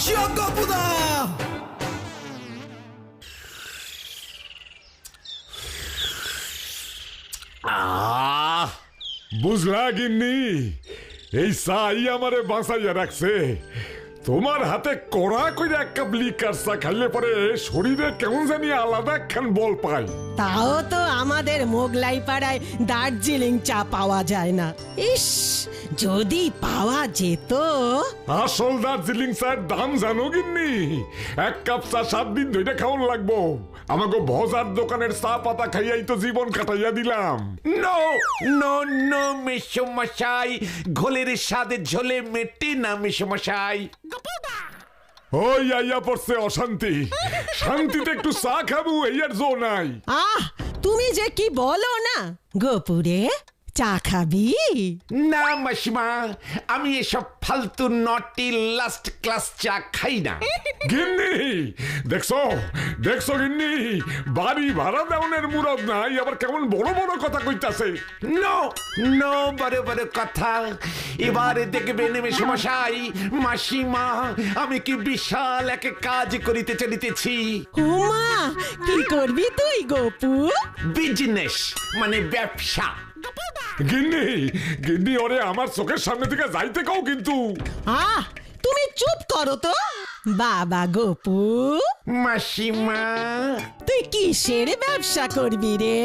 জগপুদা বুঝলা গিন্নি, এই চাই আমারে বাঁচাইয়া রাখছে। তোমার হাতে কড়া করে এক কাপ লিকার চা খাইলে পরে শরীরে কেমন জানি আলাদা একখান বল পাই। তাও তো আমাদের মোগলাই পাড়ায় দার্জিলিং চা পাওয়া যায় না। ইস, যদি পাওয়া যেত। আসল দার্জিলিং চার দাম জানো গিন্নি? এক কাপ চা 7 দিন ধরে খাওয়ান লাগবো। আমাকে ভজার দোকানের চা পাতা খাইয়াই তো জীবন কাটাইয়া দিলাম। নো নো নো মেসমশাই, ঘোলের স্বাদে ঝোলে মেটে না মেসমশাই। ওই আইয়া পড়ছে অশান্তি। শান্তিতে একটু চা খাবো এই আর জো নাই। আহ, তুমি যে কি বলো না গোপুরে, চা খাবি? না মাসিমা, আমি এসব ফালতু নটি লাস্ট ক্লাস চা খাই না। গিন্নি দেখছো দেখছো গিন্নি, বাড়ি ভাড়া দেওয়ানের মুরদ নাই, আবার কেমন বড় বড় কথা কইতাছে। নো নো বড় বড় কথা। এবারে দেখবেন মেসমশাই, মাসিমা, আমি কি বিশাল এক কাজ করিতে চলিতেছি। উমা, কি করবি তুই গোপু? বিজনেস মানে ব্যবসা। গিন্নি গিন্নি, ওরে আমার চোখের সামনে থেকে যাইতে কও কিন্তু। আহ, তুমি চুপ করো তো। বাবা গোপু, মাসিমা, তুই কিসের ব্যবসা করবি রে?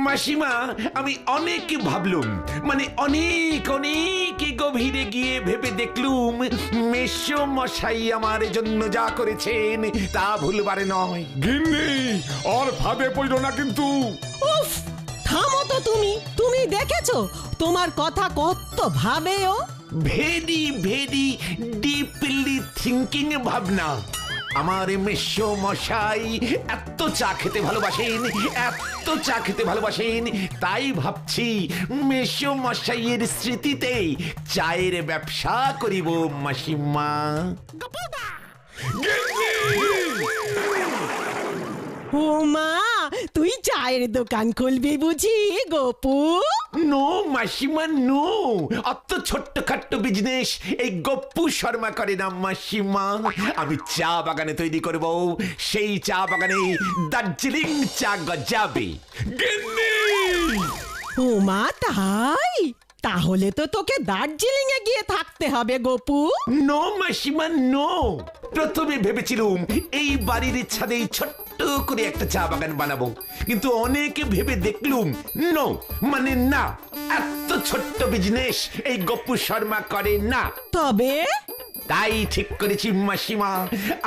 মাসিমা, আমি অনেক ভাবলুম, মানে অনেক অনেক গভীরে গিয়ে ভেবে দেখলুম মেসো মশাই আমার জন্য যা করেছেন তা ভুলবারে নয়। গিন্নি, ওর ফাঁদে পড়ো না কিন্তু। উফ, থামো তো তুমি। তুমি দেখেছো তোমার কথা কত ভাবে ও? ভেরি ভেরি ডিপলি থিঙ্কিং ভাবনা। আমার মেসো মশাই এত চা খেতে ভালোবাসেন, এত চা খেতে ভালোবাসেন, তাই ভাবছি মেসো মশাইয়ের স্মৃতিতে চায়ের ব্যবসা করিব মাসিমা। ও মা, তুই চায়ের দোকান খুলবি বুঝি গোপু? নো মাসিমা নো, অত ছোট্টখাট্ট বিজনেস এই গপ্পু শর্মা করে না মাসিমা। আমি চা বাগানে তৈরি করব, সেই চা বাগানে দার্জিলিং চা গজাবে। ও মা, তাই? তাহলে তো তোকে দার্জিলিং এ গিয়ে থাকতে হবে গোপু। নো মাসিমা নো, প্রথমে ভেবেছিলুম এই বাড়ির ছাদে ছোট্ট করে একটা চা বাগান বানাবো, কিন্তু অনেকে ভেবে দেখলুম নো, মানে না, এত ছোট্ট বিজনেস এই গপ্পু শর্মা করে না। তবে তাই ঠিক করেছি মাসিমা,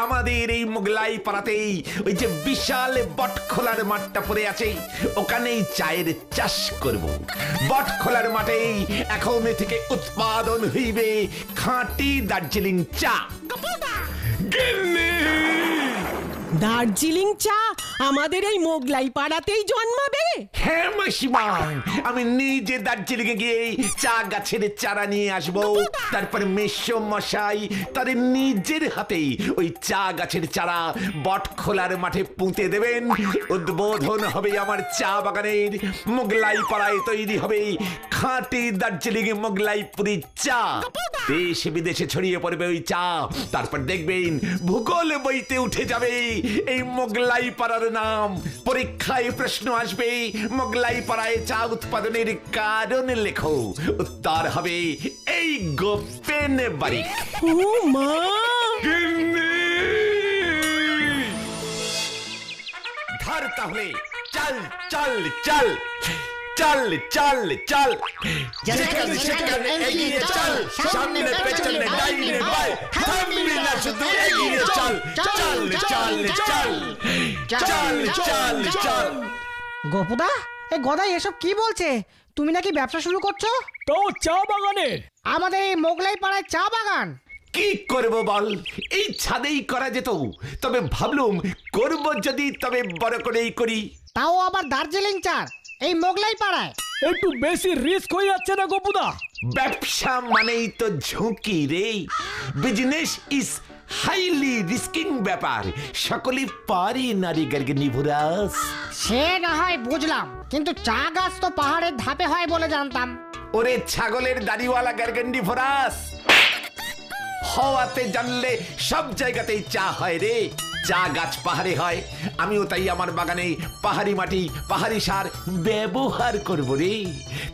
আমাদের এই মোগলাই পাড়াতেই ওই যে বিশাল বটখোলার মাঠটা পড়ে আছে, ওখানেই চায়ের চাষ করব। বটখোলার মাঠেই এখন থেকে উৎপাদন হইবে খাঁটি দার্জিলিং চা। দার্জিলিং চা আমাদের এই মোগলাই পাড়াতেই জন্মাবে? হ্যাঁ মাসিমা, আমি নিজে দার্জিলিং এ গিয়ে চা গাছের চারা নিয়ে আসবো, তারপর মেসো মশাই তার নিজের হাতেই ওই চা গাছের চারা বটখোলার মাঠে পুঁতে দেবেন। উদ্বোধন হবে আমার চা বাগানের, মোগলাই পাড়ায় তৈরি হবে খাঁটি দার্জিলিং মোগলাইপুরি চা। দেশ বিদেশে ছড়িয়ে পড়বে ওই চা, তারপর দেখবেন ভূগোল বইতে উঠে যাবে এই মোগলাই পাড়ার নাম। পরীক্ষায় প্রশ্ন আসবে মোগলাই পাড়ায় চা উৎপাদনের কারণ লেখো, উত্তর হবে এই গোপেন বাড়ি। ও মা, ধর তাহলে, চল চল চল চল চল চল, যেখানে সেখানে এগিয়ে চল, সামনে পেছনে ডাইনে বাই, থামবি না শুধু এগিয়ে চল, চল চল চল চল চল চল। গোপুদা, এই গদাই এসব কি বলছে? তুমি নাকি ব্যবসা শুরু করছো? তো চা বাগানের? আমাদের এই মোগলাই পাড়ায় চা বাগান? কি করব বল, এই ছাদেই করা যেত, তবে ভাবলুম করব যদি তবে বড় করেই করি। তাও আবার দার্জিলিং চা এই মোগলাই পাড়ায়? একটু বেশি রিস্ক হয়ে যাচ্ছে না গোপুদা? ব্যবসা মানেই তো ঝুঁকি রে। বিজনেস ইজ হাইলি রিস্কিং ব্যাপার, সকলে পারে নারী গর্গনিভুরাস। সে না হয় বুঝলাম, কিন্তু চা গাছ তো পাহাড়ের ধাপে হয় বলে জানতাম। ওরে ছাগলের দাড়িওয়ালা গর্গন্ডি ফরাস, হওয়াতে জানলে সব জায়গাতেই চা হয় রে। চা গাছ পাহাড়ে হয়, আমিও তাই আমার বাগানে পাহাড়ি মাটি পাহাড়ি সার ব্যবহার করব রে।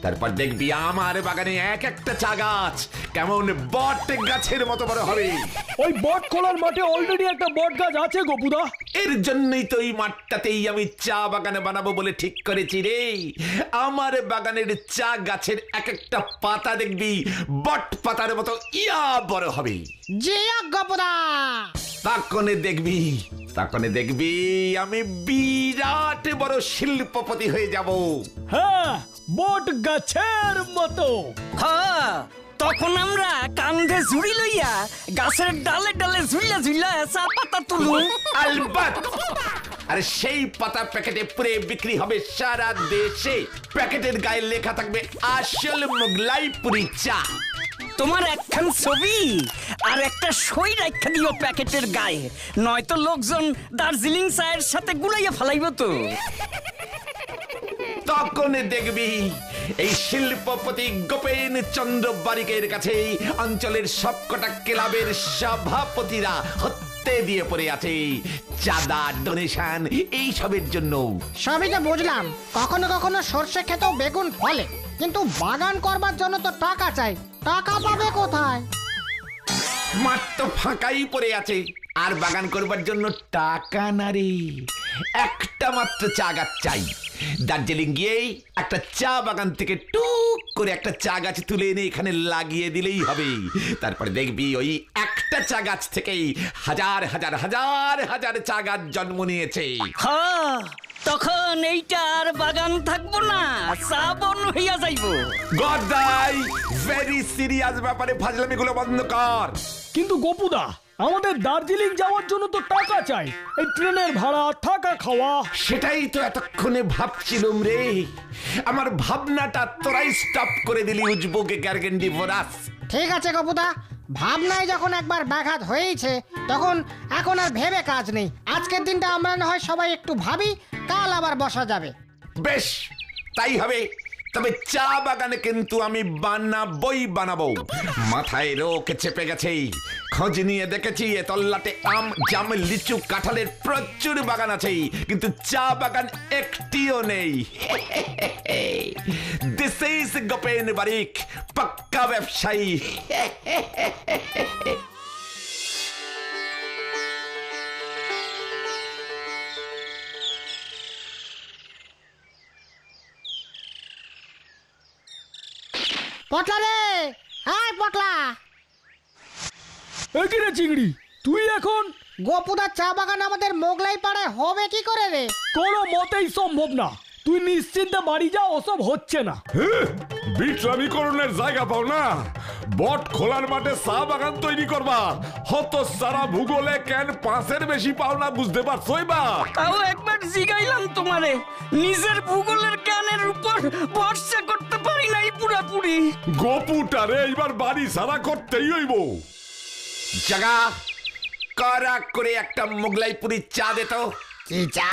তারপর দেখবি আমার বাগানে এক একটা চা গাছ কেমন বট গাছের মতো বড় হবে। ওই বট খোলার মাঠে অলরেডি একটা বট গাছ আছে গোপুদা। এর জন্যই তো এই মাঠটাতেই আমি চা বাগানে বানাবো বলে ঠিক করেছি রে। আমার বাগানের চা গাছের এক একটা পাতা দেখবি বট পাতার মতো ইয়া বড় হবে। জিয়া গোপুদা। তখনই দেখবি আমি বিরাট বড় শিল্পপতি হয়ে যাব। হ্যাঁ, বট গাছের মতো। হ্যাঁ, তখন আমরা কান্ধে ঝুড়ি লইয়া গাছের ডালে ডালে ঝুলিয়া ঝুলিয়া চা পাতা তুলু। আলবাত। আরে সেই পাতা প্যাকেটে পুরে বিক্রি হবে সারা দেশে। প্যাকেটের গায়ে লেখা থাকবে আসল মোগলাইপুরি চা। তোমার একখান ছবি আর একটা সই রাখা দিও প্যাকেটের গায়ে, নয়তো লোকজন দার্জিলিং চায়ের সাথে গুলাইয়া ফেলাইব তো। তখন দেখবি এই শিল্পপতি গোপেন চন্দ্র বারিকের কাছে অঞ্চলের সবকটা ক্লাবের সভাপতিরা হত্যে দিয়ে পড়ে আছে চাঁদা ডোনেশন এইসবের জন্য। সবই তো বুঝলাম, কখনো কখনো সর্ষে খেতেও বেগুন ফলে, কিন্তু বাগান করবার জন্য তো টাকা চাই। টাকা পাবে কোথায়? মাঠ তো ফাঁকাই পড়ে আছে, আর বাগান করবার জন্য টাকা না রে, একটা মাত্র চা গাছ চাই। দার্জিলিং গিয়েই একটা চা বাগান থেকে টুক করে একটা চা গাছ তুলে এনে এখানে লাগিয়ে দিলেই হবে। তারপরে দেখবি ওই একটা চা গাছ থেকেই হাজার হাজার হাজার হাজার চা গাছ জন্ম নিয়েছে। হ্যাঁ, তখন এইটার বাগান থাকবো না, চা বন হইয়া যাইব। গদাই, ভেরি সিরিয়াস ব্যাপারে ফাজলামিগুলো বন্ধ কর। কিন্তু গোপুদা, আমাদের দার্জিলিং যাওয়ার জন্য তো টাকা চাই, এই ট্রেনের ভাড়া, থাকা খাওয়া। সেটাই তো এতক্ষণে ভাবছিলাম রে, আমার ভাবনাটা তোরাই স্টপ করে দিলি উজবুকে গ্যারগেন্ডি ভরাস। ঠিক আছে গোপুদা, ভাবনায় যখন একবার ব্যাঘাত হয়েছে তখন এখন আর ভেবে কাজ নেই। আজকের দিনটা আমরা না হয় সবাই একটু ভাবি, কাল আবার বসা যাবে। বেশ, তাই হবে। তবে চা বাগানে কিন্তু আমি বানাবো। মাথায় রোগ চেপে গেছে। খোঁজ নিয়ে দেখেছি এ তল্লাটে আম, জাম, লিচু, কাঁঠালের প্রচুর বাগান আছে, কিন্তু চা বাগান একটিও নেই। দিস ইজ গোপেন বারিক, পাক্কা ব্যবসায়ী। পটলা রে, হ্যাঁ পটলা। একই রে চিংড়ি, তুই এখন? গোপুদার চা বাগান আমাদের মোগলাই পাড়ায় হবে কি করে রে? কোনো মতেই সম্ভব না। তুই নিশ্চিন্তে বাড়ি যা, ওসব হচ্ছে না। বিট্রামিকরণের জায়গা পাও না, বট খোলার মাঠে চা বাগান তৈরি করবা। হত সারা ভূগোলে কেন 5-এর বেশি পাও না, বুঝতে পারছো? এবার তাও একবার জিগাইলাম তোমারে, নিজের ভূগোলের জ্ঞানের উপর ভরসা করতে পারি নাই পুরাপুরি। গোপুটারে এইবার বাড়ি সারা করতেই হইব। জাগা করা করে একটা মোগলাইপুরি চা দে তো। কি চা?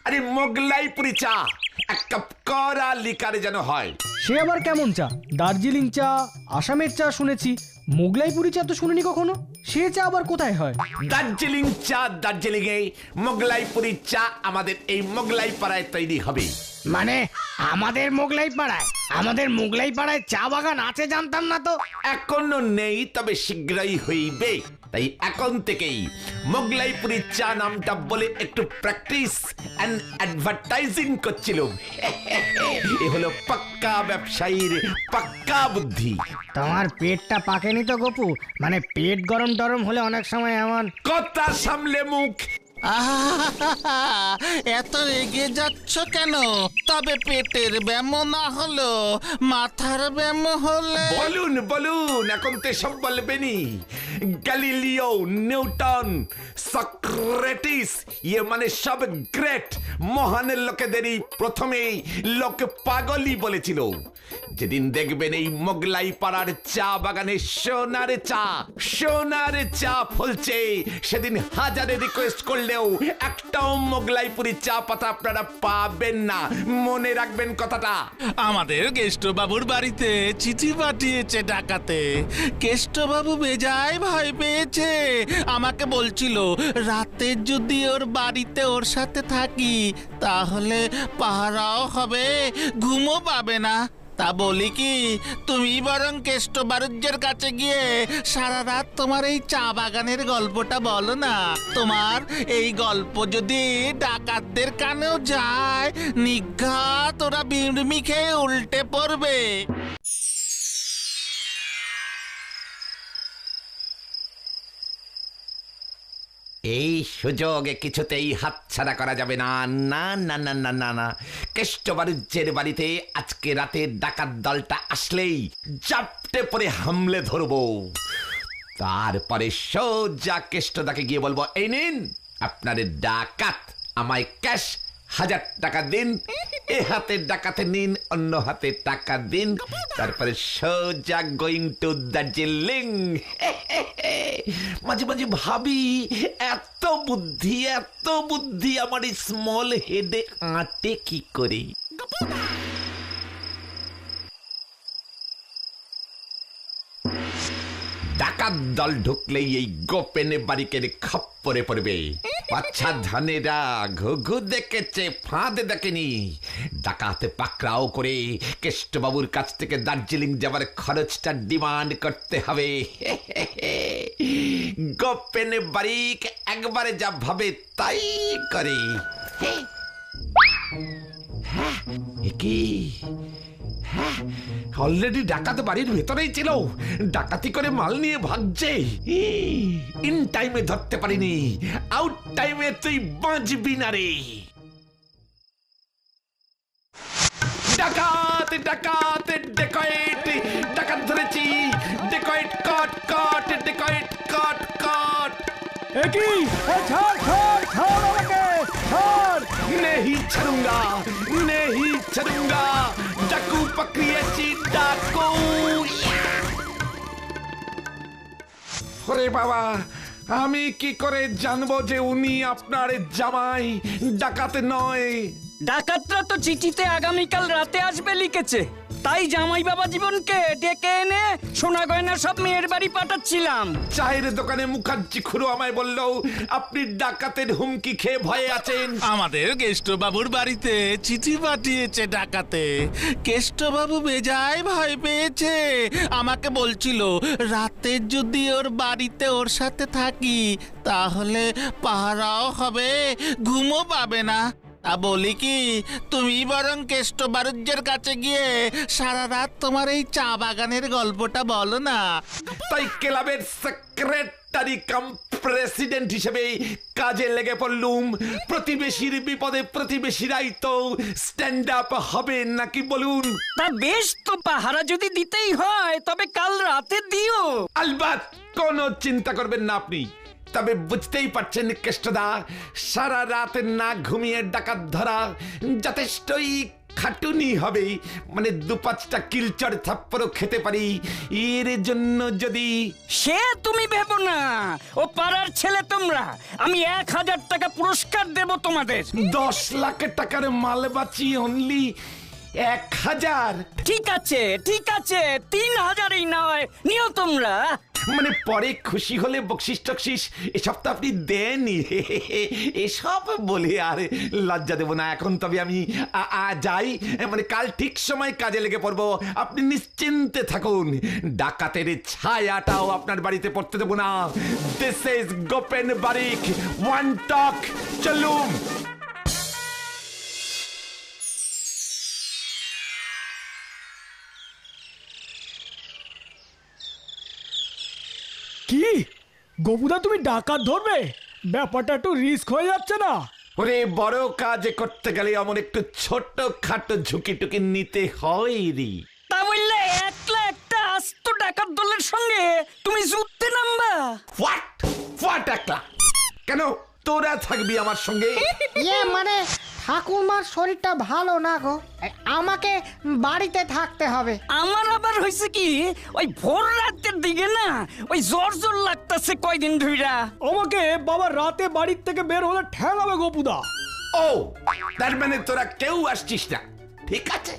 আরে মোগলাইপুরি চা, এক কাপ করা লিকারে যেন হয়। সে আবার কেমন চা? দার্জিলিং চা, আসামের চা শুনেছি, মোগলাইপুরি চা তো শুনিনি কখনো। সে চা আবার কোথায় হয়? দার্জিলিং চা দার্জিলিং এ, মোগলাইপুরি চা আমাদের এই মোগলাই পাড়ায় তৈরি হবে। মানে আমাদের মোগলাই পাড়ায়? আমাদের মোগলাই পাড়ায় চা বাগান আছে জানতাম না তো। এখনো নেই, তবে শীঘ্রই হইবে। তাই এখন থেকেই মোগলাইপুরি চা নামটা বলে একটু প্র্যাকটিস এন্ড অ্যাডভার্টাইজিং করছিলাম। এ হলো পাক্কা ব্যবসায়ীর পাক্কা বুদ্ধি। তোমার পেটটা পাকেনি তো গপু? মানে পেট গরম টরম হলে অনেক সময় এমন। কথা সামলে মুখ। এত রেগে যাচ্ছ কেন? তবে পেটের ব্যায়াম না হলো মাথার ব্যায়াম হলে? বলুন বলুন, এখন তো সব বলবেনি। গ্যালিলিও, নিউটন, সক্রেটিস, ইয়ে মানে সব গ্রেট মহানের লোকেদেরই প্রথমেই লোকে পাগলই বলেছিল। যেদিন দেখবেন এই মোগলাই পাড়ার চা বাগানে সোনার চা ফলছে, সেদিন হাজারে রিকোয়েস্ট করলেও একটাও মোগলাইপুরি চা পাতা আপনারা পাবেন না। মনে রাখবেন কথাটা। আমাদের কেষ্টবাবুর বাড়িতে চিঠি পাঠিয়েছে ডাকাতে। কেষ্টবাবু বেজায় ভয় পেয়েছে, আমাকে বলছিল রাতে যদি ওর বাড়িতে ওর সাথে থাকি তাহলে পাহারাও হবে, ঘুমও পাবে না। তা বলি কি, তুমি বরং কেষ্টবাবুর কাছে গিয়ে সারা রাত তোমার এই চা বাগানের গল্পটা বলো না। তোমার এই গল্প যদি ডাকাতদের কানেও যায়, নিঘাত ওরা বিড়মি খেয়ে উল্টে পড়বে। এই সুযোগে কিছুতেই হাতছাড়া করা যাবে না। না না না না না না, কেষ্টবাবুর বাড়িতে আজকে রাতে ডাকাত দলটা আসলেই জাপটে পরে হামলে ধরবো। তারপরে সোজা কেষ্টদাকে গিয়ে বলবো, এই নিন আপনার ডাকাত, আমায় ক্যাশ 1000 টাকা দিন, এ হাতে ডাকাতে নিন, অন্য হাতে টাকা দিন, তারপরে সোজা গোয়িং টু দার্জিলিং। মাঝে মাঝে ভাবি এত বুদ্ধি আমার স্মল হেডে আঁটে কি করে। ডাকাত দল ঢুকলেই এই গোপেনে বাড়িকে খপ্পরে পড়বে। বাচ্চা ধানেরা ঘুঘু দেখেছে, ফাঁদ দেখেনি। ডাকাতে পাকড়াও করে কেষ্টবাবুর কাছ থেকে দার্জিলিং যাবার খরচটা ডিমান্ড করতে হবে। গোপেনে বাড়িক একবারে যা ভাবে তাই করে। কি অলরেডি ডাকাত বাড়ির ভেতরেই ছিল, ডাকাতি করে মাল নিয়ে ভাগছে। ইন টাইমে ধরতে পারিনি, আউট টাইমে তুই বাঁচবি না রে। ডাকাত ডাকাত ডেকয়েট, ডাকাত ধরেছি, ডেকয়েট কট কট, ডেকয়েট কট কট। একই ছাড় ছাড় ছাড় আমাকে ছাড়। नहीं छरूंगा, नहीं छरूंगा, डाकू पकड़िएছি डाकू। ওরে বাবা, আমি কি করে জানবো যে উনি আপনার জামাই, ডাকাত নয়? ডাকাতরা তো চিঠিতে আগামীকাল রাতে আসবে লিখেছে, তাই জামাই বাবা জীবনকে ডেকে এনে সোনা গয়না সব মেয়ের বাড়ি পাঠাচ্ছিলাম। চায়ের দোকানে মুখার্জি খুড়ো আমায় বলল আপনি ডাকাতের হুমকি খেয়ে ভয়ে আছেন। আমাদের কেষ্টবাবুর বাড়িতে চিঠি পাঠিয়েছে ডাকাতে। কেষ্টবাবু বেজায় ভয় পেয়েছে, আমাকে বলছিল রাতে যদি ওর বাড়িতে ওর সাথে থাকি তাহলে পাহারাও হবে, ঘুমও পাবে না। তা বলি কি, তুমি বরং কেষ্টবাবুর কাছে গিয়ে সারা রাত তোমার এই চা বাগানের গল্পটা বলো না। তাই ক্লাবের সেক্রেটারি কাম প্রেসিডেন্ট হিসেবে কাজে লেগে পড়লুম। প্রতিবেশীর বিপদে প্রতিবেশীরাই তো স্ট্যান্ড আপ হবে নাকি বলুন? তা বেশ, তো পাহারা যদি দিতেই হয় তবে কাল রাতে দিও। আলবাত, কোনো চিন্তা করবেন না আপনি। তবে বুঝতেই পারছেন কেষ্টদা, সারা রাত না ঘুমিয়ে ডাকাত ধরা যথেষ্টই খাটুনি হবে। মানে 2-5টা কিলচড় থাপ্পড়ও খেতে পারি। এর জন্য যদি সে তুমি ভেবো না, ও পাড়ার ছেলে তোমরা, আমি 1000 টাকা পুরস্কার দেব তোমাদের। 10 লাখ টাকার মাল বাঁচি অনলি 1000। ঠিক আছে ঠিক আছে, 3000ই নয়, নিও তোমরা। মানে পরে খুশি হলে বকশিস টকশিস এসব তো আপনি দেনই। এসব বলে আর লজ্জা দেব না এখন। তবে আমি যাই, মানে কাল ঠিক সময় কাজে লেগে পড়বো। আপনি নিশ্চিন্তে থাকুন, ডাকাতের ছায়াটাও আপনার বাড়িতে পড়তে দেব না। This is Gopen Barik, one talk. চলুন। কি গোপুদা, তুমি ডাকাত ধরবে? ব্যাপারটা একটু রিস্ক হয়ে যাচ্ছে না? ওরে, বড় কাজ করতে গেলে এমন একটু ছোট খাটো ঝুঁকি টুকি নিতে হয় রে। তা বললে একলা একটা আস্ত ডাকাত দলের সঙ্গে তুমি যুদ্ধে নামবা? হোয়াট একলা? কেন তোরা থাকবি আমার সঙ্গে? মানে ঠাকুরমার শরীরটা ভালো না গো, আমাকে বাড়িতে থাকতে হবে। আমার আবার হয়েছে কি, ওই ভোর রাতের দিকে না ওই জ্বর জ্বর লাগতেছে কয়দিন ধইরা। আমাকে বাবা রাতে বাড়ির থেকে বের হলে ঠেলাবে গোপুদা। ও তার মানে তোরা কেউ আসছিস না, ঠিক আছে।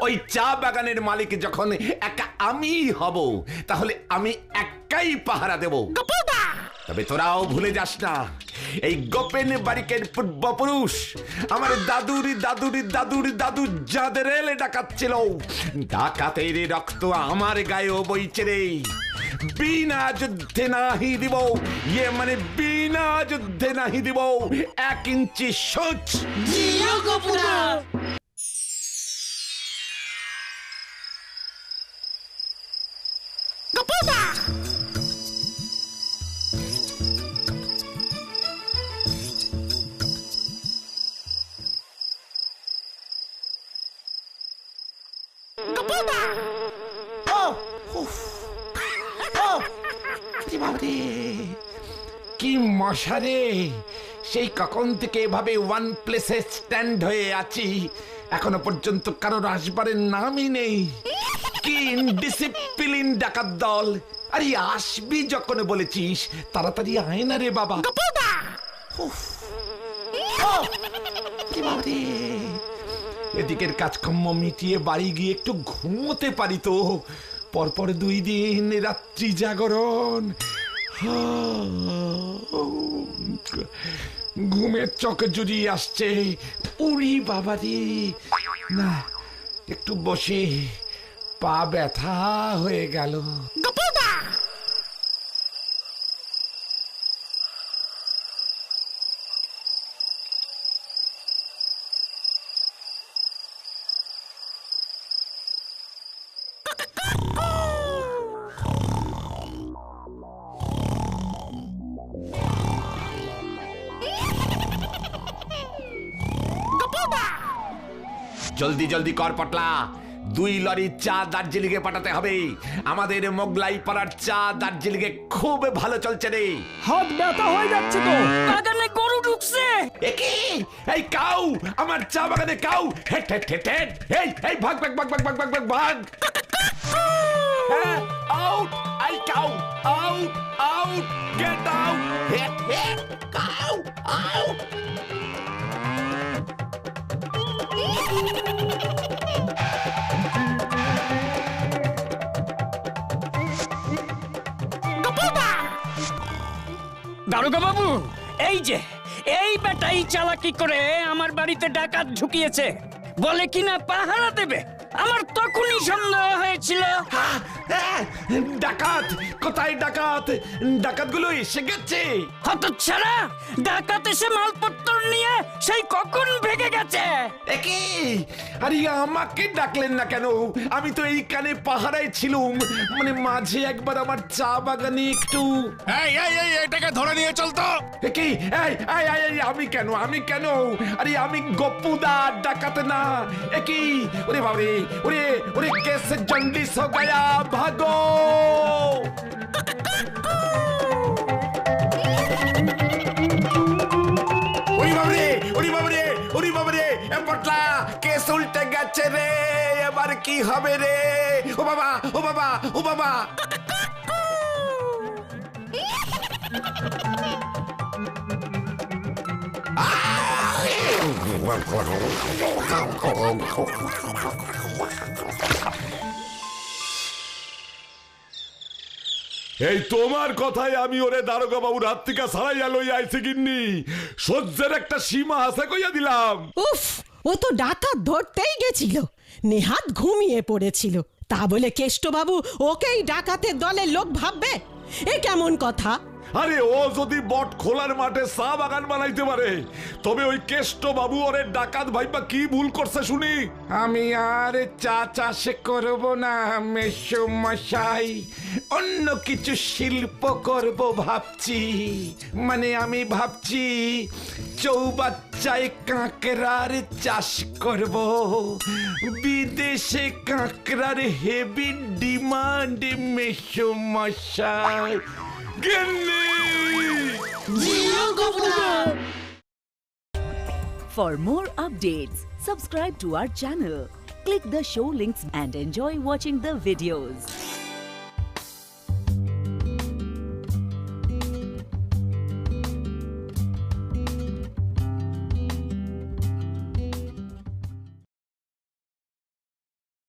ওই চা বাগানের মালিক যখন একা আমি হব, তাহলে আমি একাই পাহারা দেব। তবে তোরাও ভুলে যাস না, এই গোপেন বারিকের পূর্বপুরুষ আমার দাদুর দাদুর দাদুর দাদু যাদের এলে ডাকাচ্ছিল, ডাকাতের রক্ত আমার গায়েও বইছে রে। বিনা যুদ্ধে নাহি দিব, ইয়ে মানে বিনা যুদ্ধে নাহি দিব 1 ইঞ্চি সোচ। কি মশারে, সেই কখন থেকে এভাবে ওয়ান প্লেসে স্ট্যান্ড হয়ে আছি, এখনো পর্যন্ত কারোর আসবারের নামই নেই। কি ইনডিসিপ্লিন ডাকাত দল! আরে আসবি যখন বলেছিস তাড়াতাড়ি আয় না রে বাবা। উফ, কি বাবারে! এদিকের কাজকর্ম মিটিয়ে বাড়ি গিয়ে একটু ঘুমোতে পারি তো, পরপর 2 দিন রাত্রি জাগরণ। ঘুমের চোখে জুড়ি আসছে, উড়ি বাবারি না, একটু বসে, পা ব্যথা হয়ে গেল। জলদি জলদি কর পটলা, 2 লরি চা দার্জিলিং এ পাঠাতে হবে। আমাদের মোগলাই পাড়ার চা দার্জিলিং এ খুব ভালো চলছে রে। হাত ব্যথা হয়ে যাচ্ছে তো। বাগানে গরু ঢুকছে। একি এই কাউ, আমার চা বাগানে কাউ, হেট হেট হেট হেট, এই ভাগ ভাগ ভাগ ভাগ ভাগ ভাগ ভাগ ভাগ। Out, I cow, out out, get out, hate hate, cow out. দারোগা বাবু, এই যে এই বেটাই চালাকি করে আমার বাড়িতে ডাকাত ঢুকিয়েছে, বলে কিনা পাহারা দেবে। আমার তখনই সন্দেহ হয়েছিল। ডাকাত কোথায়? ডাকাত, ডাকাত গুলো এসে গেছে। হতচ্ছাড়া, ডাকাত এসে মালপত্র নিয়ে সেই কখন ভেগে গেছে। একি আরে আমাকে ডাকলেন না কেন? আমি তো এইখানে পাহারায় ছিলুম, মানে মাঝে একবার আমার চা বাগানে একটু। এই এই এই এটাকে ধরে নিয়ে চল তো। একি আমি কেন, আমি কেন? আরে আমি গপ্পুদা, ডাকাত না। একি ওরে বাবরে, ওরে ওরে কেসে জন্ডিস হো গয়া, ভাগো। ওরে বাবরে, ওরে বাবরে, ওরে বাবরে, এ পটলা কেস উল্টে গেছে রে, এবার কি হবে রে? ও বাবা, ও বাবা, ও বাবা। এই তোমার কথাই আমি ওরে দারোগা বাবু রাত থেকে সারাইয়া লই আইছি গিন্নি, সহ্যের একটা সীমা আছে কইয়া দিলাম। উফ, ও তো ডাকাত ধরতেই গেছিল, নেহাত ঘুমিয়ে পড়েছিল, তা বলে কেষ্টবাবু ওকেই ডাকাতের দলের লোক ভাববে? এ কেমন কথা? আরে ও যদি বট খোলার মাঠে চা বাগান বানাইতে পারে, তবে ওই কেষ্ট বাবু ওরে ডাকাত ভাইবা কি ভুল করছে শুনি? আমি আর চা চাষ করব না মেশো মশাই, অন্য কিছু শিল্প করব ভাবছি। মানে আমি ভাবছি চৌবাচ্চায় কাঁকড়ার চাষ করব। বিদেশে কাঁকড়ার হেভি ডিমান্ড মেশো মশাই। For more updates, subscribe to our channel, click the show links and enjoy watching the videos.